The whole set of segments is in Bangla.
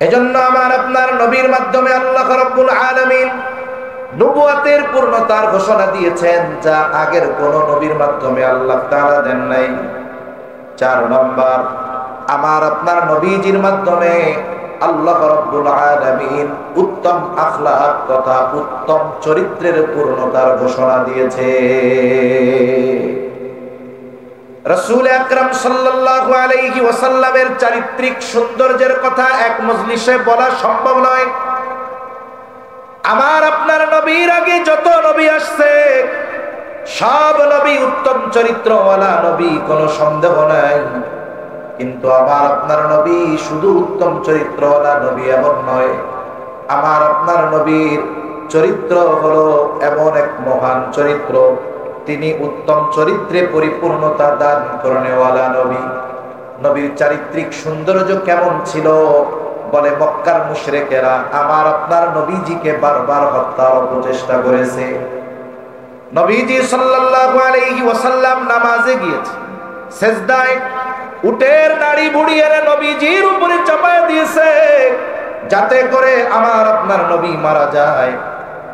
এজন্য আমার আপনার নবীর মাধ্যমে আল্লাহ রাব্বুল আলামিন নবুয়তের পূর্ণতার ঘোষণা দিয়েছেন, যা আগের কোন নবীর মাধ্যমে আল্লাহ তাআলা দেন নাই। 4 নম্বর, আমার আপনার নবীজির মাধ্যমে আল্লাহ রাব্বুল আলামিন উত্তম আখলাক তথা উত্তম চরিত্রের পূর্ণতার ঘোষণা দিয়েছে। রাসূল আকরাম সাল্লাল্লাহু আলাইহি ওয়াসাল্লামের চারিত্রিক সৌন্দর্যের কথা এক মজলিসে বলা সম্ভব নয়। আমার আপনার নবীর আগে যত নবী আসছে সব নবী উত্তম চরিত্রওয়ালা নবী, কোনো সন্দেহ নাই। কিন্তু আমার আপনার নবী শুধু উত্তম চরিত্রওয়ালা নবী এমন নয়, আমার আপনার নবীর চরিত্র হলো এমন এক মহান চরিত্র, তিনি উত্তম চরিত্রে পরিপূর্ণতা দান করেনেওয়ালা নবী। নবীর চারিত্রিক সৌন্দর্য কেমন ছিল? বলে মক্কার মুশরিকেরা আমার আপনার নবীজিকে বারবার হত্যার অপচেষ্টা করেছে। নবীজি সাল্লাল্লাহু আলাইহি ওয়াসাল্লাম নামাজে গিয়েছে, সেজদায় উটের নাড়ি বুড়ি এনে নবীজির উপরে চাপায় দিয়েছে, যাতে করে আমার আপনার নবী মারা যায়।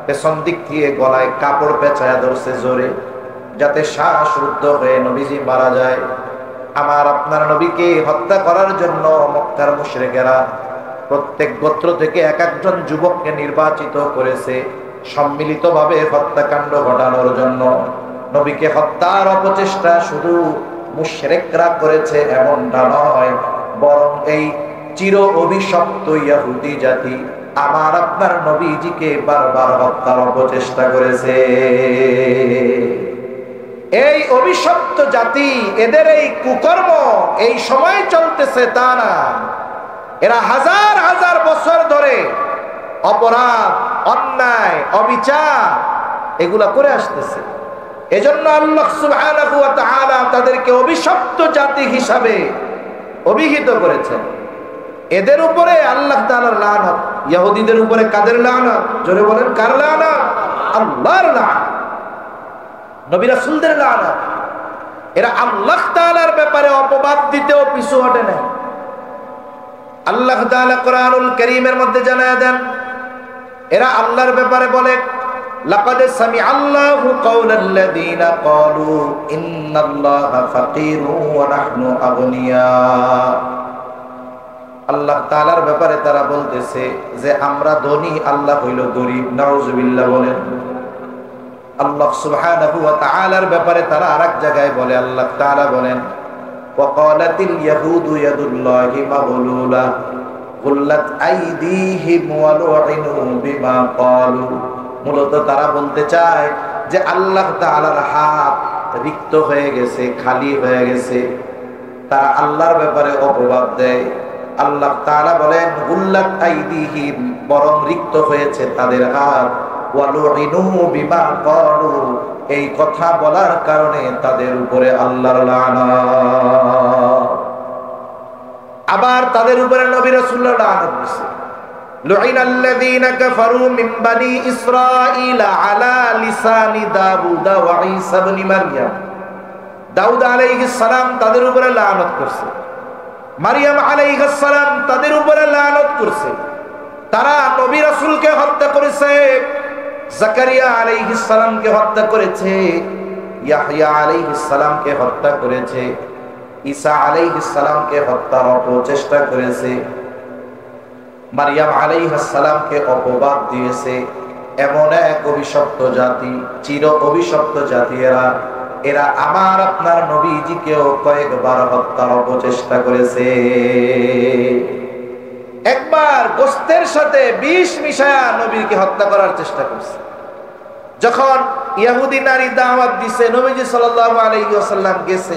পেছন দিক দিয়ে গলায় কাপড় পেঁচায়া ধরছে জোরে, যাতে শ্বাস রুদ্ধ হয়ে নবীজি মারা যায়। আমার আপনার নবীকে হত্যা করার জন্য মক্কার মুশরিকেরা প্রত্যেক গোত্র থেকে এক একজন যুবককে নির্বাচিত করেছে সম্মিলিতভাবে হত্যাকাণ্ড ঘটানোর জন্য। নবীকে হত্যার অপচেষ্টা শুধু মুশরিকরা করেছে এমনটা নয়, বরং এই চির অভিশপ্ত ইহুদি জাতি আমার আপনার নবীজিকে বারবার হত্যার অপচেষ্টা করেছে। এই অভিশপ্ত জাতি, এদের এই কুকর্ম এই সময় চলতেছে তা না, এরা হাজার হাজার বছর ধরে অপরাধ, অন্যায়, অবিচার এগুলা করে আসতেছে। এজন্য আল্লাহ সুবহানাহু ওয়া তাআলা তাদেরকে অভিশপ্ত জাতি হিসাবে অভিহিত করেছেন। এদের উপরে আল্লাহ তাআলার লানত। ইহুদিদের উপরে কাদের লানত? জোরে বলেন, কার লানত? আল্লাহর লানত, নবী রাসূলদের লানত। এরা আল্লাহ তাআলার ব্যাপারে অপবাদ দিতেও পিছু হটে না। আল্লাহ তাআলা কোরআনুল কারীমের মধ্যে জানায় দেন, এরা আল্লাহর ব্যাপারে বলে লাকাদ সামিআল্লাহু কাওলাল্লাযীনা ক্বালু ইন্নাল্লাহা ফাকীরু ওয়া নাহনু আগনিয়া। আল্লাহ তাআলার ব্যাপারে তারা বলতেছে যে আমরা ধনী, আল্লাহ হইল গরীব। নাউজুবিল্লাহ বলেন। আল্লাহ সুবহানাহু ওয়া তাআলার ব্যাপারে তারা আরেক জায়গায় বলে, আল্লাহ তাআলা বলেন ওয়াকালাতিল ইয়াহুদু ইয়াদুল্লাহি মাগলুলা গুল্লাত আইদিহিম ওয়া লুইনু বিমা ক্বালু। মূলত তারা বলতে চায় যে আল্লাহ তাআলার হাত রিক্ত হয়ে গেছে, খালি হয়ে গেছে। তারা আল্লাহর ব্যাপারে অপবাদ দেয়। আল্লাহ তাআলা বলেন গুল্লাত আইদিহিম, বরং রিক্ত হয়েছে তাদের হাত, ওয়া লুইনু বিমা ক্বালু, এই কথা বলার কারণে তাদের উপরে আল্লাহর লানত। আবার তাদের উপরে নবী রাসূলুল্লাহ লানত দিয়েছে। লুইনাল্লাযীনা কাফারু মিন বানি ইসরাঈল আলা লিসানি দাউদ ওয়া ঈসা ইবনে মারইয়াম। দাউদ আলাইহিস সালাম তাদের উপরে লানত করছে, মারইয়াম আলাইহিস সালাম তাদের উপরে লানত করছে। তারা নবী রাসূলকে হত্যা করেছে, জাকারিয়া আলাইহিস সালামকে হত্যা করেছে, ইয়াহইয়া আলাইহিস সালামকে হত্যা করেছে, ঈসা আলাইহিস সালামকে হত্যার অপচেষ্টা করেছে, মারইয়াম আলাইহিস সালামকে অপবাদ দিয়েছে। এমন এক অভিশপ্ত জাতি, চির অভিশপ্ত জাতি এরা আমার আপনার নবীজিকেও কয়েকবার হত্যার অপচেষ্টা করেছে। একবার গোশতের সাথে বিষ মিশায়া নবীকে হত্যা করার চেষ্টা করছে। যখন ইহুদি নারী দাওয়াত দিছে, নবীজি সাল্লাল্লাহু আলাইহি ওয়াসাল্লাম গেছে,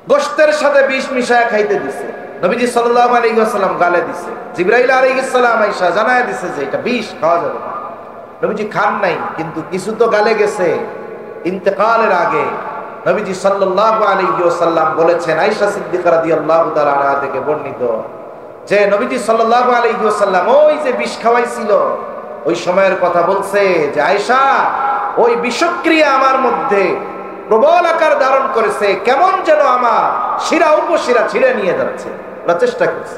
গোশতের সাথে বিষ মিশায়া খাইতে দিছে। নবীজি সাল্লাল্লাহু আলাইহি ওয়াসাল্লাম গালে দিছে, জিবরাইল আলাইহিস সালাম আয়েশা জানায় দিছে যে এটা বিষ, খাওয়া যাবে না। নবীজি খান নাই, কিন্তু কিছু তো গালে গেছে। ইন্তেকালের আগে নবীজি সাল্লাল্লাহু আলাইহি ওয়াসাল্লাম বলেছেন, আয়েশা সিদ্দিকা রাদিয়াল্লাহু তাআলা আনহা থেকে বর্ণিত, যে নবীজি সাল্লাল্লাহু আলাইহি ওয়াসাল্লাম ওই যে বিষ খাওয়াইছিল ওই সময়ের কথা বলছে যে আয়েশা, ওই বিষক্রিয়া আমার মধ্যে প্রবল আকার ধারণ করেছে, কেমন যেন আমার শিরা উপশিরা ছিঁড়ে নিয়ে যাচ্ছে। ওরা চেষ্টা করছে।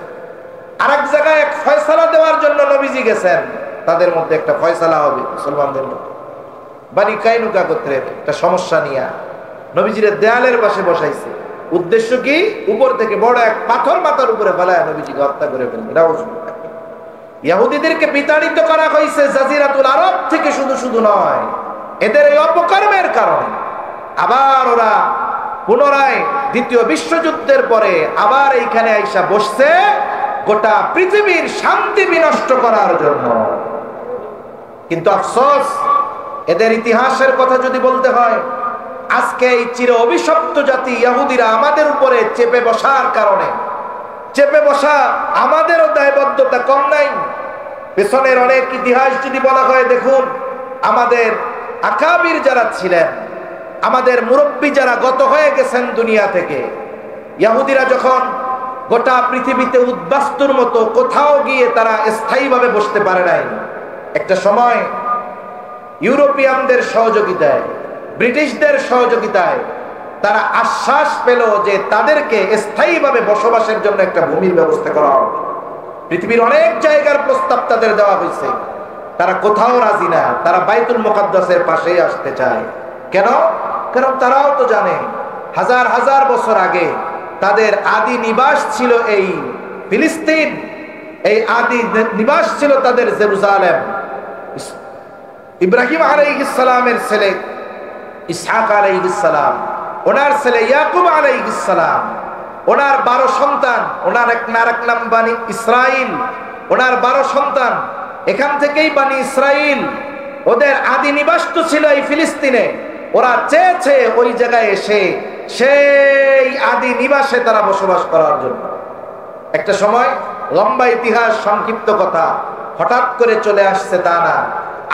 আরেক জায়গায় এক ফয়সালা দেওয়ার জন্য নবীজি গেছেন, তাদের মধ্যে একটা ফয়সালা হবে মুসলমানদের মধ্যে। বানি কাইনুকা গোত্রের একটা সমস্যা নিয়ে নবীজির দেয়ালের পাশে বসাইছে। উদ্দেশ্য কি? উপর থেকে বড় এক পাথর মাথার উপরে ফেলায় নবীজিকে হত্যা করে ফেলবে। ইহুদিদেরকে বিতাড়িত করা হয়েছে জাজিরাতুল আরব থেকে, শুধু নয়, এদের এই অপকর্মের কারণে আবার ওরা পুনরায় দ্বিতীয় বিশ্বযুদ্ধের পরে আবার এইখানে আইসা বসছে গোটা পৃথিবীর শান্তি বিনষ্ট করার জন্য। কিন্তু আফসোস, এদের ইতিহাসের কথা যদি বলতে হয়, আজকে এই চির অভিশপ্ত জাতি ইহুদিরা আমাদের উপরে চেপে বসার কারণে, চেপে বসা আমাদেরও দায়বদ্ধতা কম নাই। পেছনের অনেক ইতিহাস যদি বলা হয়, দেখুন আমাদের আকাবির যারা ছিলেন, আমাদের মুরব্বী যারা গত হয়ে গেছেন দুনিয়া থেকে, ইহুদিরা যখন গোটা পৃথিবীতে উদ্বাস্তুর মতো কোথাও গিয়ে তারা স্থায়ীভাবে বসতে পারে নাই, একটা সময় ইউরোপিয়ানদের সহযোগিতায়, ব্রিটিশদের সহযোগিতায় তারা আশ্বাস পেল যে তাদেরকে স্থায়ীভাবে বসবাসের জন্য একটা ভূমির ব্যবস্থা করা হবে। পৃথিবীর অনেক জায়গার প্রস্তাব তাদের দেওয়া হয়েছে, তারা কোথাও রাজি না, তারা বাইতুল মুকাদ্দাসের পাশেই আসতে চায়। কেন? কারণ তারাও তো জানে হাজার হাজার বছর আগে তাদের আদি নিবাস ছিল এই ফিলিস্তিন, এই আদি নিবাস ছিল তাদের জেরুজালেম। ইব্রাহিম আলাইহিস সালামের ছেলে ইসহাক আলাইহিস সালাম, ওনার ছেলে ইয়াকুব আলাইহিস সালাম, ওনার 12 সন্তান, ওনার এক নাম বানি ইসরাইল, ওনার 12 সন্তান, এখান থেকেই বানি ইসরাইল, ওদের আদি নিবাস তো ছিল এই ফিলিস্তিনে। ওরা চেয়েছে ওই জায়গায় এসে সেই আদি নিবাসে তারা বসবাস করার জন্য। একটা সময়, লম্বা ইতিহাস, সংক্ষিপ্ত কথা, হঠাৎ করে চলে আসছে তা না,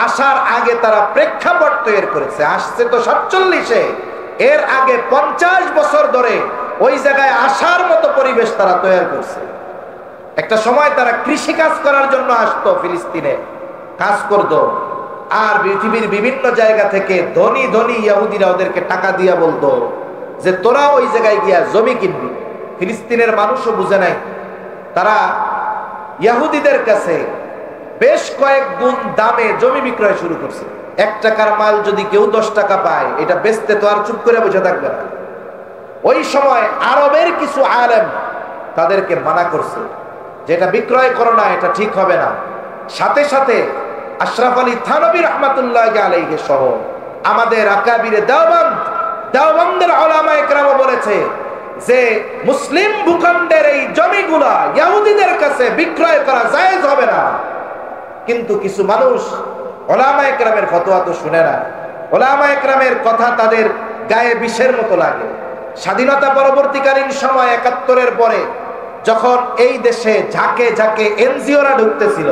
আসার আগে তারা প্রেক্ষাপট তৈরি করেছে। আসছে তো 47-এ, এর আগে 50 বছর ধরে ওই জায়গায় আসার মতো পরিবেশ তারা তৈরি করছে। একটা সময় তারা কৃষি কাজ করার জন্য আসতো, ফিলিস্তিনে কাজ করতো, আর পৃথিবীর বিভিন্ন জায়গা থেকে ধনী ধনী ইহুদিরা ওদেরকে টাকা দিয়া বলতো যে তোরা ওই জায়গায় গিয়া জমি কিনবি। ফিলিস্তিনের মানুষও বুঝে নাই, তারা ইহুদিদের কাছে বেশ কয়েক গুণ দামে জমি বিক্রয় শুরু করছে। 1 টাকার মাল যদি কেউ 10 টাকা পায়, এটা বেচতে তো আর চুপ করে বসে থাকবে না। ওই সময় আরবের কিছু আলেম তাদেরকে মানা করছে, যেটা বিক্রয় করো না, এটা ঠিক হবে না। সাথে সাথে আশরাফ আলী থানভী রাহমাতুল্লাহি আলাইহি সহ আমাদের আকাবিরে দেওবন্দের উলামায়ে কেরাম বলেছে যে মুসলিম ভূখণ্ডের এই জমিগুলা ইহুদিদের কাছে বিক্রয় করা জায়েজ হবে না। কিন্তু কিছু মানুষ উলামায়ে কেরামের ফতোয়া তো শুনে না, উলামায়ে কেরামের কথা তাদের গায়ে বিষের মতো লাগে। স্বাধীনতা পরবর্তীকালীন সময় 71-এর পরে যখন এই দেশে ঝাঁকে ঝাঁকে এনজিওরা ঢুকতেছিল,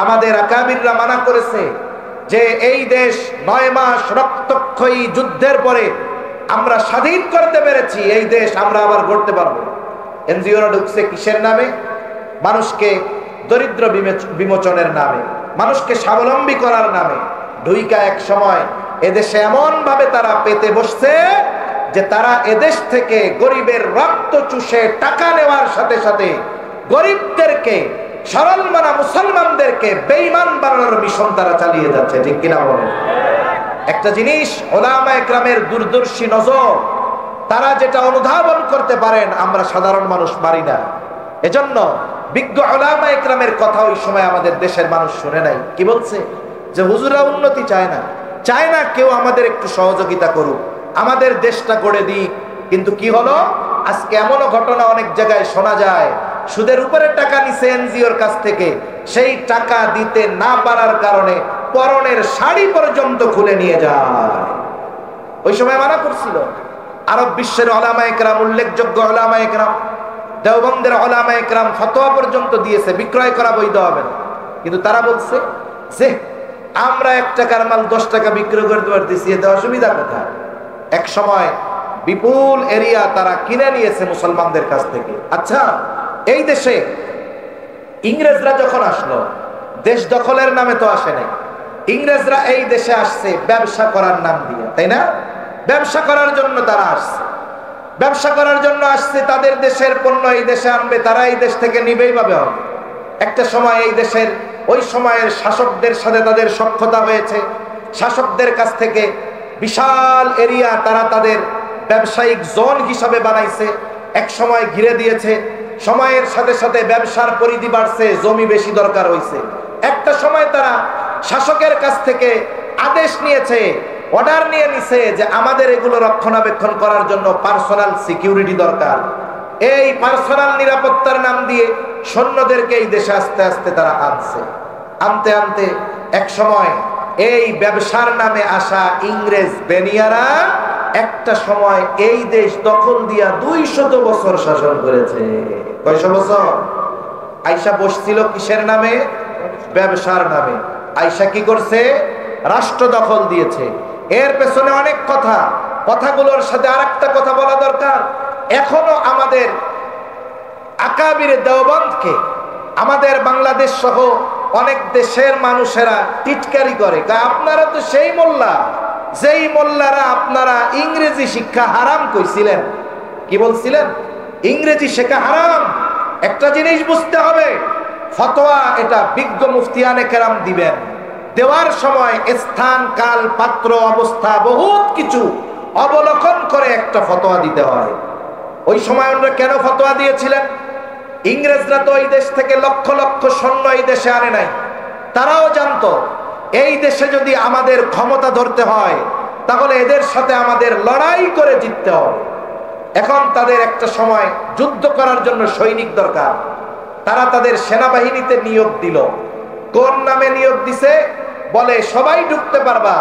আমাদের আকাবিররা মানা করেছে যে এই দেশ 9 মাস রক্তক্ষয়ী যুদ্ধের পরে আমরা স্বাধীন করতে পেরেছি, এই দেশ আমরা আবার গড়তে পারবো। এনজিওরা ঢুকছে কিসের নামে? মানুষকে দরিদ্র বিমোচনের নামে, মানুষকে স্বাবলম্বী করার নামে। ঢুইকা এক সময় এদেশে এমন ভাবে তারা পেতে বসছে যে তারা এদেশ থেকে গরিবের রক্ত চুষে টাকা নেওয়ার সাথে সাথে গরিবদেরকে, সরল মানা মুসলমানদেরকে বেঈমান বানানোর মিশন তারা চালিয়ে যাচ্ছে। ঠিক কিনা বলেন? একটা জিনিস উলামায়ে কেরামের দূরদর্শী নজর, তারা যেটা অনুধাবন করতে পারেন আমরা সাধারণ মানুষ পারি না। এজন্য বিজ্ঞ উলামায়ে কেরামের কথা ওই সময় আমাদের দেশের মানুষ শুনে নাই। কি বলছে? যে হুজুরা উন্নতি চায় না, চায় না কেউ আমাদের একটু সহযোগিতা করুক, আমাদের দেশটা গড়ে দিক। কিন্তু কি হলো? আজকে এমনও ঘটনা অনেক জায়গায় শোনা যায়, সুদের উপরে টাকা নিছে এনজিওর কাছ থেকে, সেই টাকা দিতে না পারার কারণে পরনের শাড়ি পর্যন্ত খুলে নিয়ে যায়। ওই সময় মানা করছিল। আরব বিশ্বের উলামায়ে কেরাম, উল্লেখযোগ্য উলামায়ে কেরাম, দেওবন্দের উলামায়ে কেরাম ফতোয়া পর্যন্ত দিয়েছে বিক্রয় করা বৈধ হবে না। কিন্তু তারা বলছে যে আমরা 1 টাকার মাল 10 টাকা বিক্রয় করতে পারতেছি, এতে অসুবিধা কোথায়? এক সময় বিপুল এরিয়া তারা কিনে নিয়েছে মুসলমানদের কাছ থেকে। আচ্ছা, এই দেশে ইংরেজরা যখন আসলো, দেশ দখলের নামে তো আসে নাই, ইংরেজরা এই দেশে আসছে ব্যবসা করার নাম দিয়ে, তাই না? ব্যবসা করার জন্য তারা আসছে। ব্যবসা করার জন্য আসছে, তাদের দেশের পণ্য এই দেশে আনবে, তারা এই দেশ থেকে নিবেই পাবে। একটা সময় এই দেশের ওই সময়ের শাসকদের সাথে তাদের সখ্যতা হয়েছে, শাসকদের কাছ থেকে বিশাল এরিয়া তারা তাদের ব্যবসায়িক জোন হিসাবে বানাইছে, এক সময় ঘিরে দিয়েছে। সময়ের সাথে সাথে ব্যবসার পরিধি বাড়ছে, জমি বেশি দরকার হয়েছে। একটা সময় তারা শাসকের কাছ থেকে আদেশ নিয়েছে, অর্ডার নিয়ে নিছে যে আমাদের এগুলো রক্ষণাবেক্ষণ করার জন্য পার্সোনাল সিকিউরিটি দরকার। এই পার্সোনাল নিরাপত্তার নাম দিয়ে সৈন্যদেরকে এই দেশে আস্তে আস্তে তারা আনছে। আনতে আনতে এক সময় এই ব্যবসার নামে আসা ইংরেজ বেনিয়ারা একটা সময় এই দেশ দখল দিয়া 200 বছর শাসন করেছে। কয়শো বছর? আইসা বসছিল কিসের নামে? ব্যবসার নামে। আইসা কি করছে? রাষ্ট্র দখল দিয়েছে। এর পেছনে অনেক কথা, কথাগুলোর সাথে আরেকটা কথা বলা দরকার। এখনো আমাদের আকাবিরে দেওবন্দকে আমাদের বাংলাদেশ সহ অনেক দেশের মানুষেরা টিটকারি করে, আপনারা তো সেই মোল্লা যেই মোল্লারা আপনারা ইংরেজি শিক্ষা হারাম কইছিলেন। কি বলছিলেন? ইংরেজি শেখা হারাম। একটা জিনিস বুঝতে হবে, ফতোয়া এটা বিজ্ঞ মুফতিয়ানে কেরাম দিবেন। দেওয়ার সময় স্থান, কাল, পাত্র, অবস্থা বহুত কিছু অবলোকন করে একটা ফতোয়া দিতে হয়। ওই সময় ওনারা কেন ফতোয়া দিয়েছিলেন? ইংরেজরা তো এই দেশ থেকে লক্ষ লক্ষ সৈন্য এই দেশে আনে নাই। তারাও জানতো এই দেশে যদি আমাদের ক্ষমতা ধরতে হয় তাহলে এদের সাথে আমাদের লড়াই করে জিততে হবে। এখন তাদের একটা সময় যুদ্ধ করার জন্য সৈনিক দরকার। তারা তাদের সেনাবাহিনীতে নিয়োগ দিল। কোন নামে নিয়োগ দিছে? বলে সবাই ঢুকতে পারবা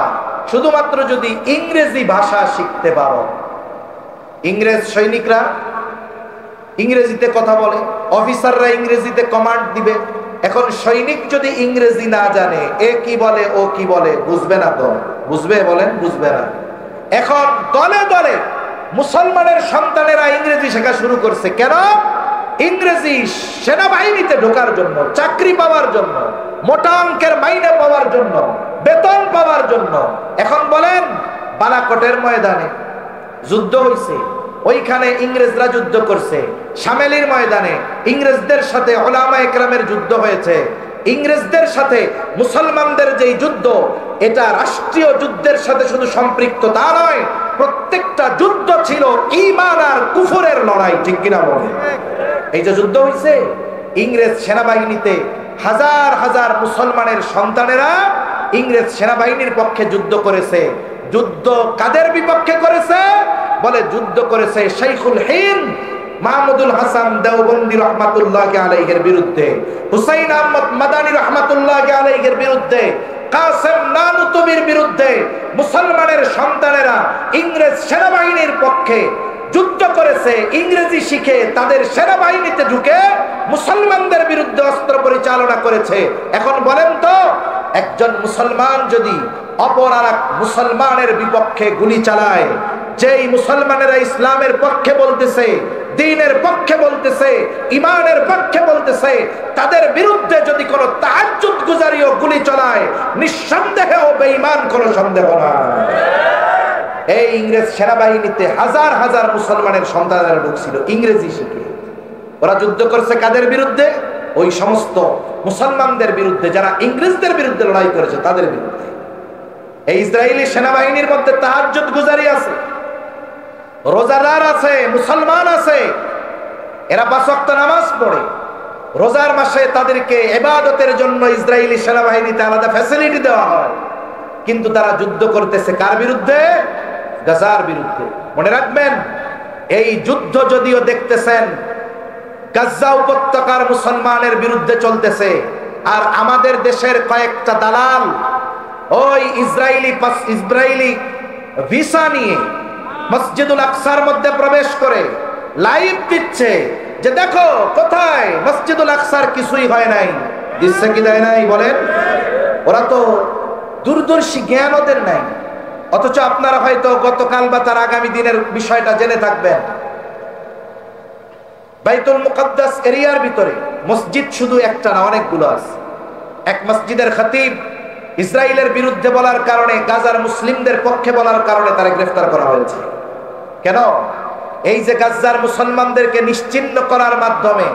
শুধুমাত্র যদি ইংরেজি ভাষা শিখতে পারো। ইংরেজ সৈনিকরা ইংরেজিতে কথা বলে, অফিসাররা ইংরেজিতে কমান্ড দিবে। এখন সৈনিক যদি ইংরেজি না জানে, এ কি বলে ও কি বলে বুঝবে না তো? বুঝবে? বলেন বুঝবে না। এখন দলে দলে মুসলমানের সন্তানেরা ইংরেজি শেখা শুরু করছে। কেন? ইংরেজি সেনাবাহিনীতে ঢোকার জন্য, চাকরি পাওয়ার জন্য, মোটা অঙ্কের মাইনে পাওয়ার জন্য, বেতন পাওয়ার জন্য। এখন বলেন বালাকোটের ময়দানে যুদ্ধ হয়েছে, ওইখানে ইংরেজরা যুদ্ধ করছে। শামেলির ময়দানে ইংরেজদের সাথে উলামায়ে কেরামের যুদ্ধ হয়েছে। ইংরেজদের সাথে মুসলমানদের যেই যুদ্ধ, এটা রাষ্ট্রীয় যুদ্ধের সাথে শুধু সম্পৃক্ত তা নয়, প্রত্যেকটা যুদ্ধ ছিল ঈমান আর কুফরের লড়াই। ঠিক কিনা বলে? এই যে যুদ্ধ হয়েছে, ইংরেজ সেনাবাহিনীতে হাজার হাজার মুসলমানের সন্তানেরা ইংরেজ সেনাবাহিনীর পক্ষে যুদ্ধ করেছে। যুদ্ধ কাদের বিপক্ষে করেছে? বলে যুদ্ধ করেছে শাইখুল হিন্দ মাহমুদুল হাসান দেওবন্দি রহমাতুল্লাহি আলাইহির বিরুদ্ধে, হুসাইন আহমদ মাদানী রহমাতুল্লাহি আলাইহির বিরুদ্ধে, কাসেম নানুতুবির বিরুদ্ধে মুসলমানের সন্তানেরা ইংরেজ সেনাবাহিনীর পক্ষে যুদ্ধ করেছে। ইংরেজি শিখে তাদের সেনাবাহিনীতে ঢুকে মুসলমানদের বিরুদ্ধে অস্ত্র পরিচালনা করেছে। এখন বলেন তো, একজন মুসলমান যদি অপর আরেক মুসলমানের বিপক্ষে গুলি চালায়, যেই মুসলমানেরা ইসলামের পক্ষে বলতেছে, দ্বীনের পক্ষে বলতেছে, ইমানের পক্ষে বলতেছে, তাদের বিরুদ্ধে যদি কোনো তাহাজ্জুদ গুজারিও গুলি চালায়, নিঃসন্দেহে ও বেঈমান, কোনো সন্দেহ নাই। এই ইংরেজ সেনাবাহিনীতে হাজার হাজার মুসলমানের সন্তানেরা ঢুকছিল ইংরেজি শিখে। ওরা যুদ্ধ করছে কাদের বিরুদ্ধে? ওই সমস্ত মুসলমানদের বিরুদ্ধে যারা ইংরেজদের বিরুদ্ধে লড়াই করেছে, তাদের বিরুদ্ধে। এই ইসরায়েলি সেনাবাহিনীর মধ্যে তাহাজ্জুদ গুজারি আছে, রোজাদার আছে, মুসলমান আছে। এরা 5 ওয়াক্ত নামাজ পড়ে। রোজার মাসে তাদেরকে ইবাদতের জন্য ইসরায়েলি সেনাবাহিনীতে আলাদা ফ্যাসিলিটি দেওয়া হয়। কিন্তু তারা যুদ্ধ করতেছে কার বিরুদ্ধে? গাজার বিরুদ্ধে। মনে রাখবেন, এই যুদ্ধ যদিও দেখতেছেন গাজা উপত্যকার মুসলমানের বিরুদ্ধে চলতেছে, আর আমাদের দেশের কয়েকটা দালাল ওই ইসরায়েলি ভিসা নিয়ে মসজিদুল আকসার মধ্যে প্রবেশ করে লাইভ দিচ্ছে যে দেখো কোথায় মসজিদুল আকসার কিছুই হয় নাই। দিচ্ছে কি দেয় নাই? বলেন। ওরা তো দূরদর্শী জ্ঞান ওদের নাই, অথচ আপনারা হয়তো গতকাল বা তার আগামী দিনের বিষয়টা জেনে থাকবেন। বাইতুল মুকাদ্দাস এরিয়ার ভিতরে মসজিদ শুধু একটা না, অনেকগুলো আছে। এক মসজিদের খতিব ইসরায়েলের বিরুদ্ধে বলার কারণে, গাজার মুসলিমদের পক্ষে বলার কারণে তারা গ্রেফতার করা হয়েছে। কেন? এই যে গাজ্জার মুসলমানদেরকে নিশ্চিহ্ন করার মাধ্যমে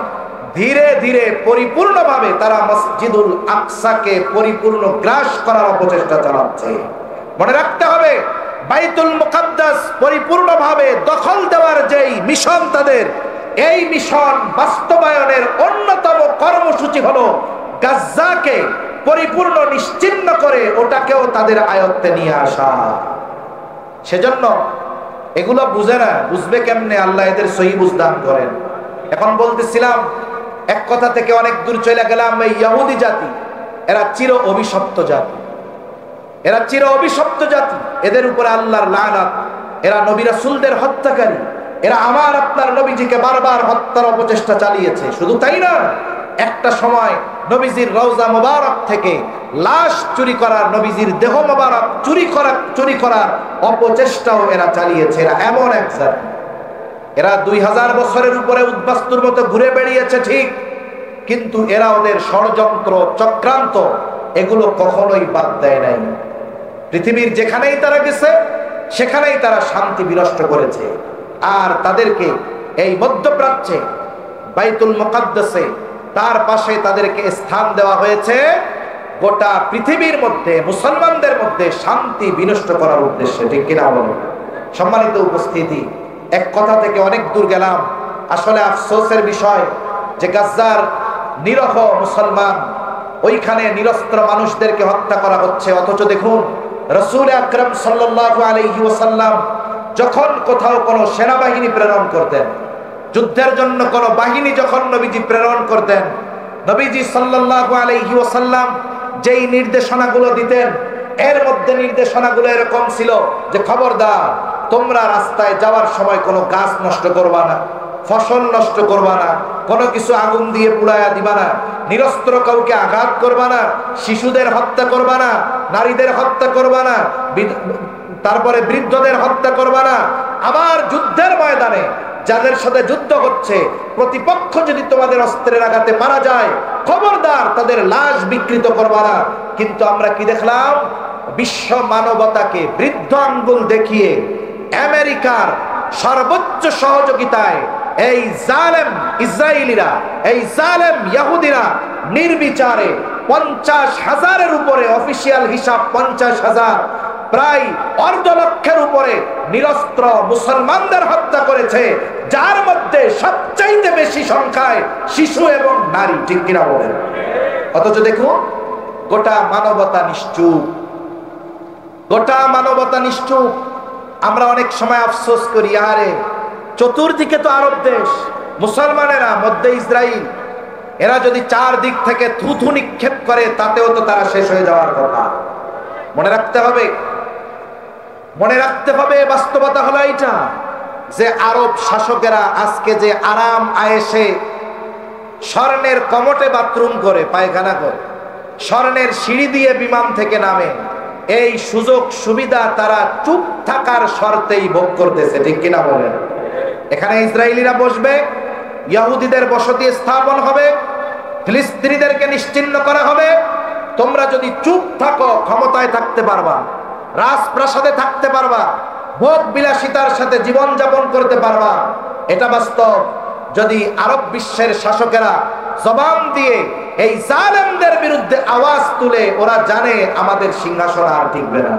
ধীরে ধীরে পরিপূর্ণভাবে তারা মসজিদুল আকসাকে পরিপূর্ণ গ্রাস করার অপচেষ্টা চালাচ্ছে। মনে রাখতে হবে, বাইতুল মুকাদ্দাস পরিপূর্ণভাবে দখল দেওয়ার যেই মিশন তাদের, এই মিশন বাস্তবায়নের অন্যতম কর্মসূচি হলো গাজ্জাকে পরিপূর্ণ নিশ্চিহ্ন করে ওটাকেও তাদের আয়ত্তে নিয়ে আসা। সেজন্য এগুলো বুঝে না, বুঝবে কেমনে? আল্লাহ এদের সহি বুঝদান করেন। এখন বলতেছিলাম, এক কথা থেকে অনেক দূর চলে গেলাম। এই ইহুদি জাতি, এরা চির অভিশপ্ত জাতি, এরা চির অভিশপ্ত জাতি। এদের উপরে আল্লাহর লানত। এরা নবী রাসূলদের হত্যাকারী। এরা আমার আপনার নবীজিকে বারবার হত্যার অপচেষ্টা চালিয়েছে। শুধু তাই না, একটা সময় নবীজির রওজা মোবারক থেকে লাশ চুরি করার, নবীজির দেহ মোবারক চুরি করার অপচেষ্টাও এরা চালিয়েছে। এরা এমন এক জাতি, এরা 2000 বছরের উপরে উদ্বাস্তুর মতো ঘুরে বেড়িয়েছে ঠিক, কিন্তু এরা ওদের ষড়যন্ত্র চক্রান্ত এগুলো কখনোই বাদ দেয় নাই। পৃথিবীর যেখানেই তারা গেছে সেখানেই তারা শান্তি বিনষ্ট করেছে। আর তাদেরকে এই মধ্যপ্রাচ্যে বাইতুল মুকাদ্দাসে তার পাশে তাদেরকে স্থান দেওয়া হয়েছে গোটা পৃথিবীর মধ্যে মুসলমানদের মধ্যে শান্তি বিনষ্ট করার উদ্দেশ্যে। ঠিক কিনা বলুন? সম্মানিত উপস্থিতি, এক কথা থেকে অনেক দূর গেলাম। আসলে আফসোসের বিষয় যে গাজ্জার নিরহ মুসলমান, ওইখানে নিরস্ত্র মানুষদেরকে হত্যা করা হচ্ছে। অথচ দেখুন, রাসূল আকরাম সাল্লাল্লাহু আলাইহি ওয়াসাল্লাম যখন কোথাও কোনো সেনাবাহিনী প্রেরণ করতেন, যুদ্ধের জন্য কোনো বাহিনী যখন নবীজি প্রেরণ করতেন, নবীজি সাল্লাল্লাহু আলাইহি ওয়াসাল্লাম যেই নির্দেশনাগুলো দিতেন, এর মধ্যে নির্দেশনাগুলো এরকম ছিল যে খবরদার, তোমরা রাস্তায় যাওয়ার সময় কোনো গাছ নষ্ট করবা না, ফসল নষ্ট করবা না, কোনো কিছু আগুন দিয়ে পুড়ায়া দিবা না, নিরস্ত্র কাউকে আঘাত করবা না, শিশুদের হত্যা করবা না, নারীদের হত্যা করবা না, তারপরে বৃদ্ধদের হত্যা করবা না। আবার যুদ্ধের ময়দানে যাদের সাথে যুদ্ধ হচ্ছে, প্রতিপক্ষ যদি তোমাদের অস্ত্রের আঘাতে মারা যায়, খবরদার তাদের লাশ বিকৃত করবা না। কিন্তু আমরা কি দেখলাম? বিশ্ব মানবতাকে বৃদ্ধ আঙ্গুল দেখিয়ে আমেরিকার সর্বোচ্চ সহযোগিতায় এই জালেম ইসরায়েলিরা, এই জালেম ইহুদিরা নির্বিচারে 50,000-এর উপরে, অফিসিয়াল হিসাব 50,000, প্রায় 1.5 লক্ষের উপরে নিরস্ত্র মুসলমানদের হত্যা করেছে, যার মধ্যে সবচাইতে বেশি সংখ্যায় শিশু এবং নারী। ঠিক কিনা বলেন? অথচ দেখুন, গোটা মানবতা নিশ্চুপ, গোটা মানবতা নিশ্চুপ। আমরা অনেক সময় আফসোস করি, আরে চতুর্দিকে তো আরব দেশ, মুসলমানেরা, মধ্যে ইসরায়েল, এরা যদি 4 দিক থেকে থুথু নিক্ষেপ করে তাতেও তো তারা শেষ হয়ে যাওয়ার কথা। মনে রাখতে হবে, মনে রাখতে হবে, বাস্তবতা হলো এইটা যে আরব শাসকেরা আজকে যে আরাম আয়েশে স্বর্ণের কমটে বাথরুম করে, পায়খানা করে, স্বর্ণের সিঁড়ি দিয়ে বিমান থেকে নামে, এই সুযোগ সুবিধা তারা চুপ থাকার শর্তেই ভোগ করতেছে। ঠিক কিনা বলেন? এখানে ইসরায়েলিরা বসবে, ইহুদিদের বসতি স্থাপন হবে, ফিলিস্তিনিদেরকে নিশ্চিহ্ন করা হবে। তোমরা যদি চুপ থাকো, ক্ষমতায় থাকতে পারবা, রাজপ্রাসাদে থাকতে পারবা, ভোগ বিলাসিতার সাথে জীবন যাপন করতে পারবা। এটা বাস্তব। যদি আরব বিশ্বের শাসকেরা জবান দিয়ে এই জালেমদের বিরুদ্ধে আওয়াজ তুলে, ওরা জানে আমাদের সিংহাসন আর টিকবে না,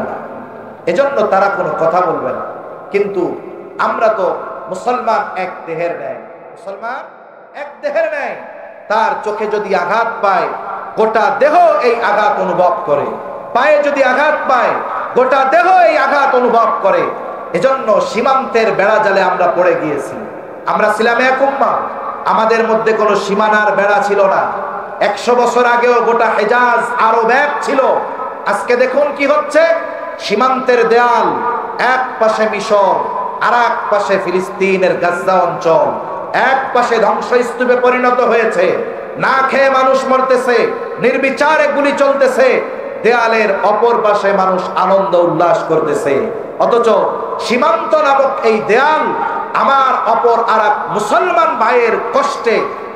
এজন্য তারা কোনো কথা বলবে না। কিন্তু আমরা তো মুসলমান এক দেহের ন্যায়, মুসলমান এক দেহের ন্যায়। তার চোখে যদি আঘাত পায়, গোটা দেহ এই আঘাত অনুভব করে, পায়ে যদি আঘাত পায়, গোটা দেহ এই আঘাত অনুভব করে। এজন্য সীমান্তের বেড়া জালে আমরা পড়ে গিয়েছি। আমরা ছিলাম এক উম্মাহ, আমাদের মধ্যে কোনো সীমানার বেড়া ছিল না। 100 বছর আগেও গোটা হেজাজ আরব এক ছিল। আজকে দেখুন কি হচ্ছে, সীমান্তের দেয়াল, এক পাশে মিশর, আর এক পাশে ফিলিস্তিনের গাজ্জা অঞ্চল, এক পাশে ধ্বংসস্তূপে পরিণত হয়েছে, না খেয়ে মানুষ মরতেছে, নির্বিচারে গুলি চলতেছে, দেয়ালের অপর পাশে মানুষ আনন্দ উল্লাস করতেছে। অথচ সীমান্ত নামক এই দেয়াল আমার অপর আর এক মুসলমান ভাইয়ের কষ্টে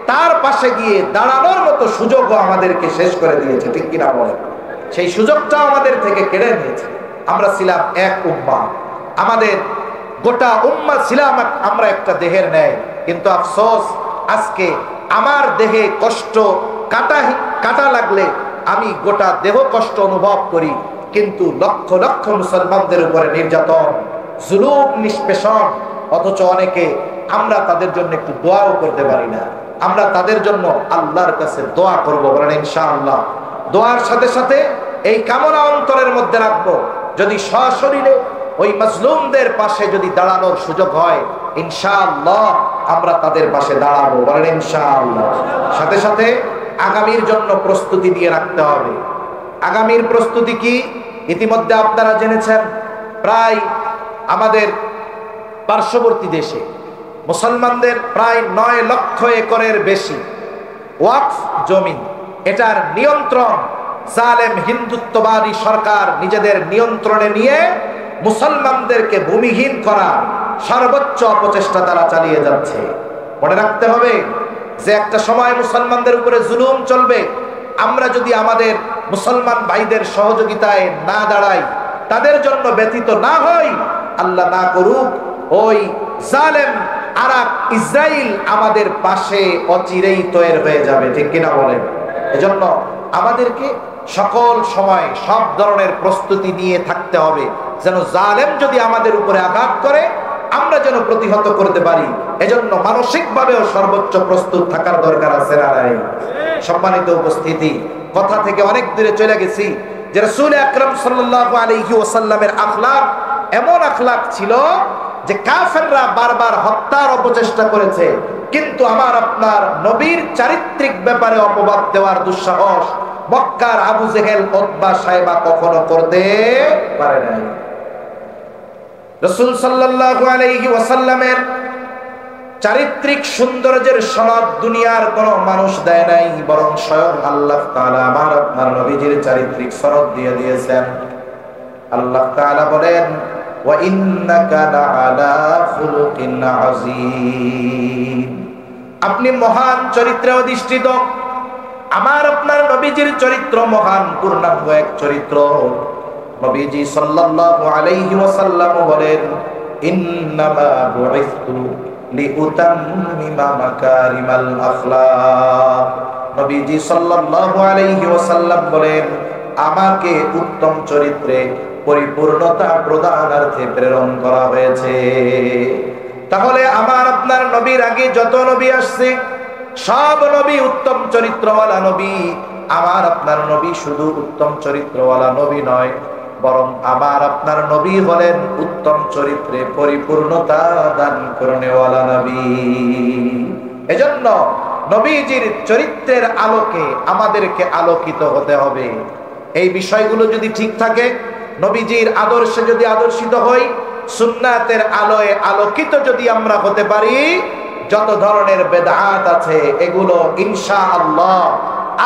তার পাশে গিয়ে দাঁড়ানোর মতো সুযোগও আমাদেরকে শেষ করে দিয়েছে। ঠিক কিনা বলেন? সেই সুযোগটা আমাদের থেকে কেড়ে নিয়েছে। আমরা ছিলাম এক উম্মাহ, আমাদের গোটা উম্মাহ ছিলাম আমরা একটা দেহের ন্যায়। কিন্তু আফসোস, আজকে আমার দেহে কষ্ট কাটা লাগলে আমি গোটা দেহ কষ্ট অনুভব করি, কিন্তু লক্ষ লক্ষ মুসলমানদের উপরে নির্যাতন, জুলুম, নিষ্পেষণ, অথচ অনেকে আমরা তাদের জন্য একটু দোয়াও করতে পারি না। আমরা তাদের জন্য আল্লাহর কাছে দোয়া করব, বলেন ইনশাআল্লাহ। দোয়ার সাথে সাথে এই কামনা অন্তরের মধ্যে রাখবো, যদি সশরীরে ওই মাজলুমদের পাশে যদি দাঁড়ানোর সুযোগ হয়, ইনশাআল্লাহ আমরা তাদের পাশে দাঁড়াবো, বলেন ইনশাআল্লাহ। সাথে সাথে আগামীর জন্য প্রস্তুতি নিয়ে রাখতে হবে। আগামীর প্রস্তুতি কি? ইতিমধ্যে আপনারা জেনেছেন, প্রায় আমাদের পার্শ্ববর্তী দেশে মুসলমানদের প্রায় 9 লক্ষ একরের বেশি ওয়াকফ জমি, এটার নিয়ন্ত্রণ জালেম হিন্দুত্ববাদী সরকার নিজেদের নিয়ন্ত্রণে নিয়ে মুসলমানদেরকে ভূমিহীন করা সর্বোচ্চ অপচেষ্টা তারা চালিয়ে যাচ্ছে। মনে রাখতে হবে যে একটা সময় মুসলমানদের উপরে জুলুম চলবে। আমরা যদি আমাদের মুসলমান ভাইদের সহযোগিতায় না দাঁড়াই, তাদের জন্য ব্যথিত না হই, আল্লাহ না করুক ওই জালেম আরাক ইসরাইল আমাদের পাশে অচিরেই তৈরি হয়ে যাবে, ঠিক কিনা বলেন? এজন্য আমাদেরকে সকল সময় সব ধরনের প্রস্তুতি নিয়ে থাকতে হবে, যেন জালেম যদি আমাদের উপরে আঘাত করে আমরা যেন প্রতিহত করতে পারি। এজন্য মানসিকভাবেও সর্বোচ্চ প্রস্তুত থাকার দরকার আছে না নাই? সম্মানিত উপস্থিতি, কথা থেকে অনেক দূরে চলে গেছি যে রাসূল আকরাম সাল্লাল্লাহু আলাইহি ওয়াসাল্লামের আখলাক এমন আখলাক ছিল যে কাফেররা বারবার হত্যার অপচেষ্টা করেছে, কিন্তু আমার আপনার নবীর চারিত্রিক ব্যাপারে অপবাদ দেওয়ার দুঃসাহস মক্কার আবু জেহেল, উতবা, সাইবা কখনো করতে পারে নাই। রাসূল সাল্লাল্লাহু আলাইহি ওয়াসাল্লামের চারিত্রিক সৌন্দর্যের সনদ দুনিয়ার কোন মানুষ দেয় নাই, বরং স্বয়ং আল্লাহ তাআলা আমার আপনার নবীজির চারিত্রিক সনদ দিয়ে দিয়েছেন। আল্লাহ তাআলা বলেন, ওয়া ইন্নাকা লাআলা খুলুকিন আযীম। আপনি মহান চরিত্রে অধিষ্ঠিত। আমার আপনার নবীজির চরিত্র মহান, পূর্ণাঙ্গ এক চরিত্র। নবীজি সাল্লাল্লাহু আলাইহি ওয়াসাল্লাম বলেন, ইন্নামা বুইসতু লিউতাম্মিমা মাকারিমাল আখলাক। নবীজি সাল্লাল্লাহু আলাইহি ওয়াসাল্লাম বলেন, আমাকে উত্তম চরিত্রে পরিপূর্ণতা প্রদানার্থে প্রেরণ করা হয়েছে। তাহলে আমার আপনার নবীর আগে যত নবী আসছে সব নবী উত্তম চরিত্রওয়ালা নবী। আমার আপনার নবী শুধু উত্তম চরিত্রওয়ালা নবী নয়, বরং আমার আপনার নবী হলেন উত্তম চরিত্রে পরিপূর্ণতা দান করনেওয়ালা নবী। এজন্য নবীজির চরিত্রের আলোকে আমাদেরকে আলোকিত হতে হবে। এই বিষয়গুলো যদি ঠিক থাকে, নবীজির আদর্শে যদি আদর্শিত হই, সুন্নাতের আলোয় আলোকিত যদি আমরা হতে পারি, যত ধরনের বেদআত আছে এগুলো ইনশাআল্লাহ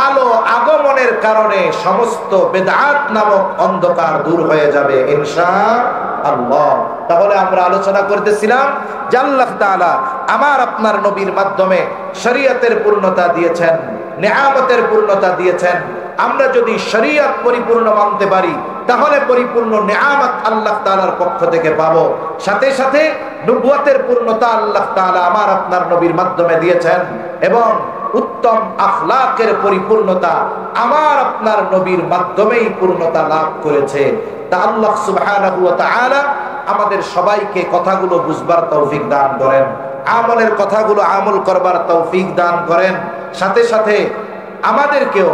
আলো আগমনের কারণে সমস্ত বেদআত নামক অন্ধকার দূর হয়ে যাবে ইনশাআল্লাহ। তাহলে আমরা আলোচনা করতেছিলাম যে আল্লাহ তাআলা আমার আপনার নবীর মাধ্যমে শরীয়তের পূর্ণতা দিয়েছেন, নেয়ামতের পূর্ণতা দিয়েছেন। আমরা যদি শরীয়ত পরিপূর্ণ মানতে পারি, তাহলে পরিপূর্ণ নেয়ামত আল্লাহ তাআলার পক্ষ থেকে পাবো। সাথে সাথে নবুয়তের পূর্ণতা আল্লাহ তাআলা আমার আপনার নবীর মাধ্যমে দিয়েছেন, এবং উত্তম আখলাকের পরিপূর্ণতা আমার আপনার নবীর মাধ্যমেই পূর্ণতা লাভ করেছে। তা আল্লাহ সুবহানাহু ওয়া তাআলা আমাদের সবাইকে কথাগুলো বুঝবার তৌফিক দান করেন, আমলের কথাগুলো আমল করবার তৌফিক দান করেন। সাথে সাথে আমাদেরকেও,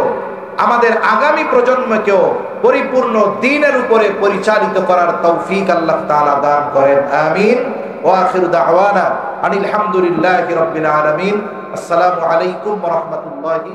আমাদের আগামী প্রজন্মকেও পরিপূর্ণ দ্বীনের উপরে পরিচালিত করার তৌফিক আল্লাহ তাআলা দান করেন। আমিন। ওয়া আখিরু দাওয়ানা আনিল হামদুলিল্লাহি রাব্বিল আলামিন। আসসালামু আলাইকুম ওয়া রাহমাতুল্লাহি